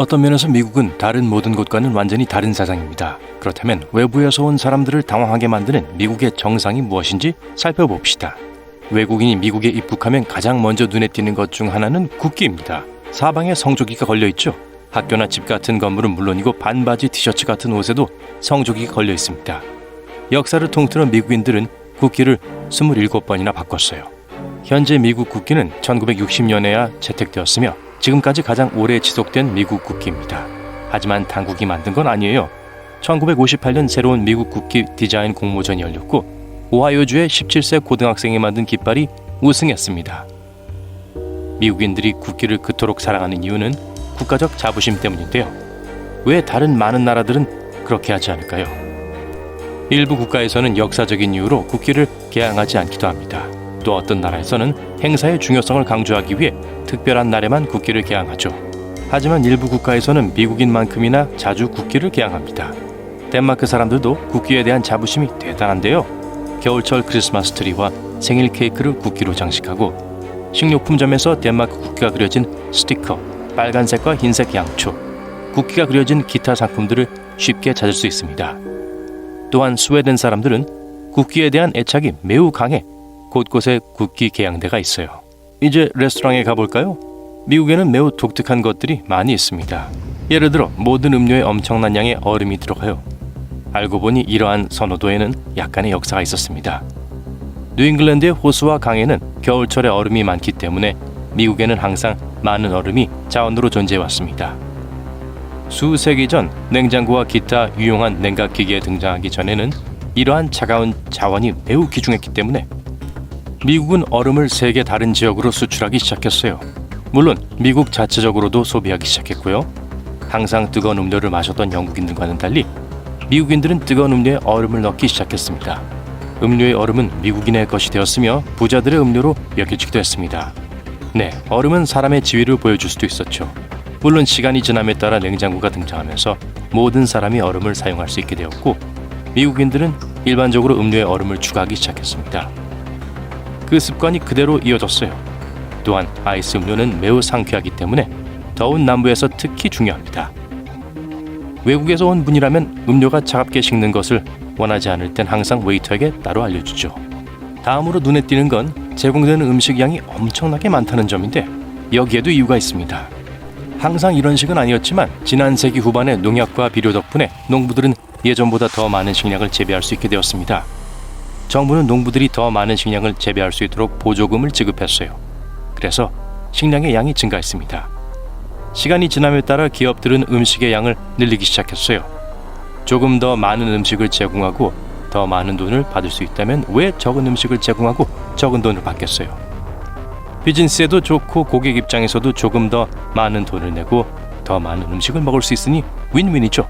어떤 면에서 미국은 다른 모든 곳과는 완전히 다른 세상입니다. 그렇다면 외부에서 온 사람들을 당황하게 만드는 미국의 정상이 무엇인지 살펴봅시다. 외국인이 미국에 입국하면 가장 먼저 눈에 띄는 것 중 하나는 국기입니다. 사방에 성조기가 걸려있죠. 학교나 집 같은 건물은 물론이고 반바지 티셔츠 같은 옷에도 성조기가 걸려 있습니다. 역사를 통틀어 미국인들은 국기를 27번이나 바꿨어요. 현재 미국 국기는 1960년에야 채택되었으며 지금까지 가장 오래 지속된 미국 국기입니다. 하지만 당국이 만든 건 아니에요. 1958년 새로운 미국 국기 디자인 공모전이 열렸고 오하이오주의 17세 고등학생이 만든 깃발이 우승했습니다. 미국인들이 국기를 그토록 사랑하는 이유는 국가적 자부심 때문인데요. 왜 다른 많은 나라들은 그렇게 하지 않을까요? 일부 국가에서는 역사적인 이유로 국기를 개항하지 않기도 합니다. 또 어떤 나라에서는 행사의 중요성을 강조하기 위해 특별한 날에만 국기를 개항하죠. 하지만 일부 국가에서는 미국인만큼이나 자주 국기를 개항합니다. 덴마크 사람들도 국기에 대한 자부심이 대단한데요. 겨울철 크리스마스 트리와 생일 케이크를 국기로 장식하고 식료품점에서 덴마크 국기가 그려진 스티커, 빨간색과 흰색 양초, 국기가 그려진 기타 상품들을 쉽게 찾을 수 있습니다. 또한 스웨덴 사람들은 국기에 대한 애착이 매우 강해 곳곳에 국기 개양대가 있어요. 이제 레스토랑에 가볼까요? 미국에는 매우 독특한 것들이 많이 있습니다. 예를 들어 모든 음료에 엄청난 양의 얼음이 들어가요. 알고 보니 이러한 선호도에는 약간의 역사가 있었습니다. 뉴잉글랜드의 호수와 강에는 겨울철에 얼음이 많기 때문에 미국에는 항상 많은 얼음이 자원으로 존재해왔습니다. 수세기 전 냉장고와 기타 유용한 냉각기기에 등장하기 전에는 이러한 차가운 자원이 매우 귀중했기 때문에 미국은 얼음을 세계 다른 지역으로 수출하기 시작했어요. 물론 미국 자체적으로도 소비하기 시작했고요. 항상 뜨거운 음료를 마셨던 영국인들과는 달리 미국인들은 뜨거운 음료에 얼음을 넣기 시작했습니다. 음료의 얼음은 미국인의 것이 되었으며 부자들의 음료로 여겨지기도 했습니다. 네, 얼음은 사람의 지위를 보여줄 수도 있었죠. 물론 시간이 지남에 따라 냉장고가 등장하면서 모든 사람이 얼음을 사용할 수 있게 되었고 미국인들은 일반적으로 음료에 얼음을 추가하기 시작했습니다. 그 습관이 그대로 이어졌어요. 또한 아이스 음료는 매우 상쾌하기 때문에 더운 남부에서 특히 중요합니다. 외국에서 온 분이라면 음료가 차갑게 식는 것을 원하지 않을 땐 항상 웨이터에게 따로 알려주죠. 다음으로 눈에 띄는 건 제공되는 음식 양이 엄청나게 많다는 점인데 여기에도 이유가 있습니다. 항상 이런 식은 아니었지만 지난 세기 후반의 농약과 비료 덕분에 농부들은 예전보다 더 많은 식량을 재배할 수 있게 되었습니다. 정부는 농부들이 더 많은 식량을 재배할 수 있도록 보조금을 지급했어요. 그래서 식량의 양이 증가했습니다. 시간이 지남에 따라 기업들은 음식의 양을 늘리기 시작했어요. 조금 더 많은 음식을 제공하고 더 많은 돈을 받을 수 있다면 왜 적은 음식을 제공하고 적은 돈을 받겠어요? 비즈니스에도 좋고 고객 입장에서도 조금 더 많은 돈을 내고 더 많은 음식을 먹을 수 있으니 윈윈이죠.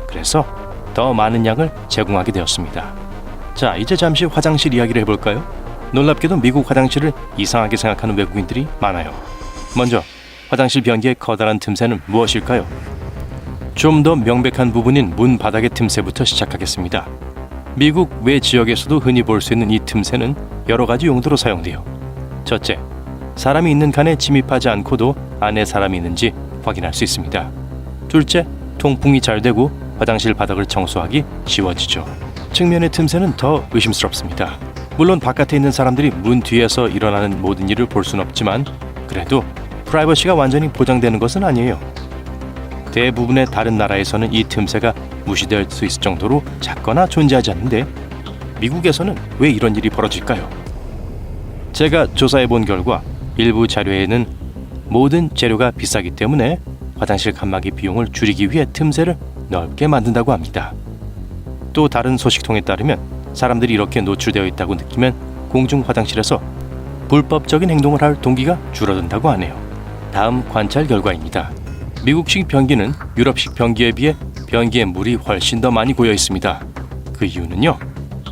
그래서 더 많은 양을 제공하게 되었습니다. 자, 이제 잠시 화장실 이야기를 해볼까요? 놀랍게도 미국 화장실을 이상하게 생각하는 외국인들이 많아요. 먼저 화장실 변기의 커다란 틈새는 무엇일까요? 좀 더 명백한 부분인 문 바닥의 틈새부터 시작하겠습니다. 미국 외 지역에서도 흔히 볼 수 있는 이 틈새는 여러 가지 용도로 사용돼요. 첫째, 사람이 있는 칸에 침입하지 않고도 안에 사람이 있는지 확인할 수 있습니다. 둘째, 통풍이 잘 되고 화장실 바닥을 청소하기 쉬워지죠. 측면의 틈새는 더 의심스럽습니다. 물론 바깥에 있는 사람들이 문 뒤에서 일어나는 모든 일을 볼 수는 없지만 그래도 프라이버시가 완전히 보장되는 것은 아니에요. 대부분의 다른 나라에서는 이 틈새가 무시될 수 있을 정도로 작거나 존재하지 않는데 미국에서는 왜 이런 일이 벌어질까요? 제가 조사해 본 결과 일부 자료에는 모든 재료가 비싸기 때문에 화장실 칸막이 비용을 줄이기 위해 틈새를 넓게 만든다고 합니다. 또 다른 소식통에 따르면 사람들이 이렇게 노출되어 있다고 느끼면 공중 화장실에서 불법적인 행동을 할 동기가 줄어든다고 하네요. 다음 관찰 결과입니다. 미국식 변기는 유럽식 변기에 비해 변기에 물이 훨씬 더 많이 고여 있습니다. 그 이유는요.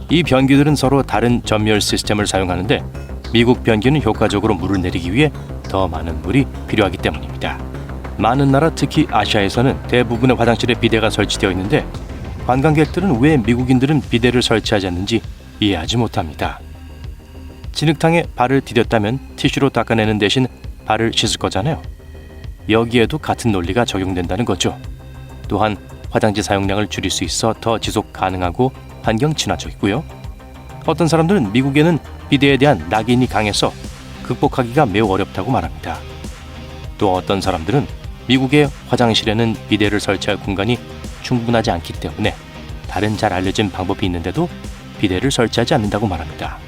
이 변기들은 서로 다른 전멸 시스템을 사용하는데 미국 변기는 효과적으로 물을 내리기 위해 더 많은 물이 필요하기 때문입니다. 많은 나라 특히 아시아에서는 대부분의 화장실에 비데가 설치되어 있는데 관광객들은 왜 미국인들은 비데를 설치하지 않는지 이해하지 못합니다. 진흙탕에 발을 디뎠다면 티슈로 닦아내는 대신 발을 씻을 거잖아요. 여기에도 같은 논리가 적용된다는 거죠. 또한 화장지 사용량을 줄일 수 있어 더 지속 가능하고 환경 친화적이고요. 어떤 사람들은 미국에는 비데에 대한 낙인이 강해서 극복하기가 매우 어렵다고 말합니다. 또 어떤 사람들은 미국의 화장실에는 비데를 설치할 공간이 충분하지 않기 때문에 다른 잘 알려진 방법이 있는데도 비데를 설치하지 않는다고 말합니다.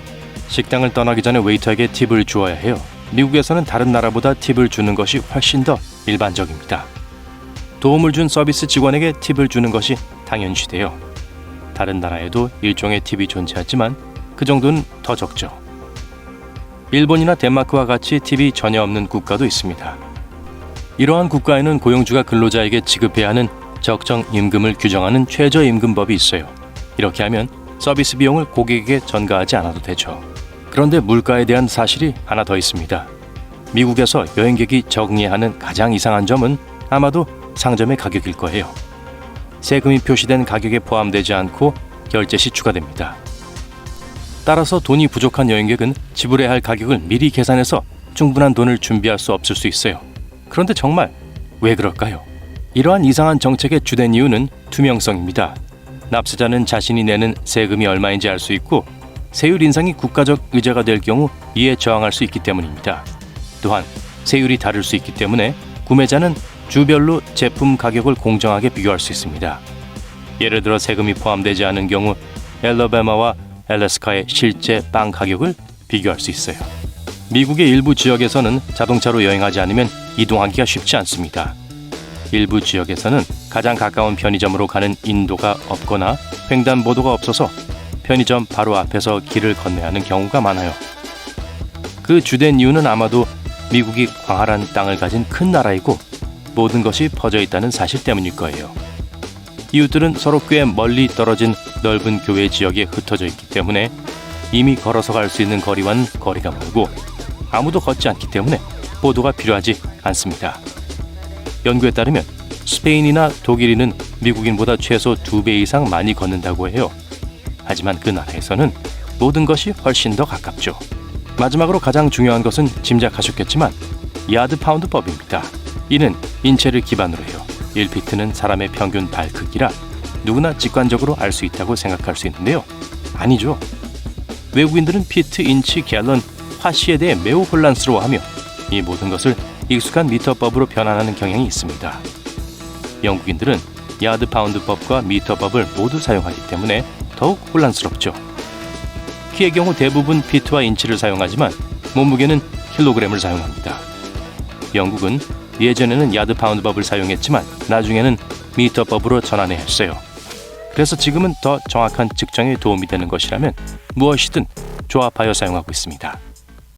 식당을 떠나기 전에 웨이터에게 팁을 주어야 해요. 미국에서는 다른 나라보다 팁을 주는 것이 훨씬 더 일반적입니다. 도움을 준 서비스 직원에게 팁을 주는 것이 당연시돼요. 다른 나라에도 일종의 팁이 존재하지만 그 정도는 더 적죠. 일본이나 덴마크와 같이 팁이 전혀 없는 국가도 있습니다. 이러한 국가에는 고용주가 근로자에게 지급해야 하는 적정 임금을 규정하는 최저임금법이 있어요. 이렇게 하면 서비스 비용을 고객에게 전가하지 않아도 되죠. 그런데 물가에 대한 사실이 하나 더 있습니다. 미국에서 여행객이 정리하는 가장 이상한 점은 아마도 상점의 가격일 거예요. 세금이 표시된 가격에 포함되지 않고 결제 시 추가됩니다. 따라서 돈이 부족한 여행객은 지불해야 할 가격을 미리 계산해서 충분한 돈을 준비할 수 없을 수 있어요. 그런데 정말 왜 그럴까요? 이러한 이상한 정책의 주된 이유는 투명성입니다. 납세자는 자신이 내는 세금이 얼마인지 알 수 있고 세율 인상이 국가적 의제가 될 경우 이에 저항할 수 있기 때문입니다. 또한 세율이 다를 수 있기 때문에 구매자는 주별로 제품 가격을 공정하게 비교할 수 있습니다. 예를 들어 세금이 포함되지 않은 경우 앨러베마와 알래스카의 실제 빵 가격을 비교할 수 있어요. 미국의 일부 지역에서는 자동차로 여행하지 않으면 이동하기가 쉽지 않습니다. 일부 지역에서는 가장 가까운 편의점으로 가는 인도가 없거나 횡단보도가 없어서 편의점 바로 앞에서 길을 건너야 하는 경우가 많아요. 그 주된 이유는 아마도 미국이 광활한 땅을 가진 큰 나라이고 모든 것이 퍼져 있다는 사실 때문일 거예요. 이웃들은 서로 꽤 멀리 떨어진 넓은 교외 지역에 흩어져 있기 때문에 이미 걸어서 갈 수 있는 거리와는 거리가 멀고 아무도 걷지 않기 때문에 보도가 필요하지 않습니다. 연구에 따르면 스페인이나 독일인은 미국인보다 최소 2배 이상 많이 걷는다고 해요. 하지만 그 나라에서는 모든 것이 훨씬 더 가깝죠. 마지막으로 가장 중요한 것은 짐작하셨겠지만 야드 파운드 법입니다. 이는 인체를 기반으로 해요. 1피트는 사람의 평균 발 크기라 누구나 직관적으로 알 수 있다고 생각할 수 있는데요. 아니죠. 외국인들은 피트, 인치, 갤런, 화씨에 대해 매우 혼란스러워하며 이 모든 것을 익숙한 미터법으로 변환하는 경향이 있습니다. 영국인들은 야드 파운드 법과 미터법을 모두 사용하기 때문에 더욱 혼란스럽죠. 키의 경우 대부분 피트와 인치를 사용하지만 몸무게는 킬로그램을 사용합니다. 영국은 예전에는 야드 파운드 법을 사용했지만 나중에는 미터법으로 전환해야 했어요. 그래서 지금은 더 정확한 측정에 도움이 되는 것이라면 무엇이든 조합하여 사용하고 있습니다.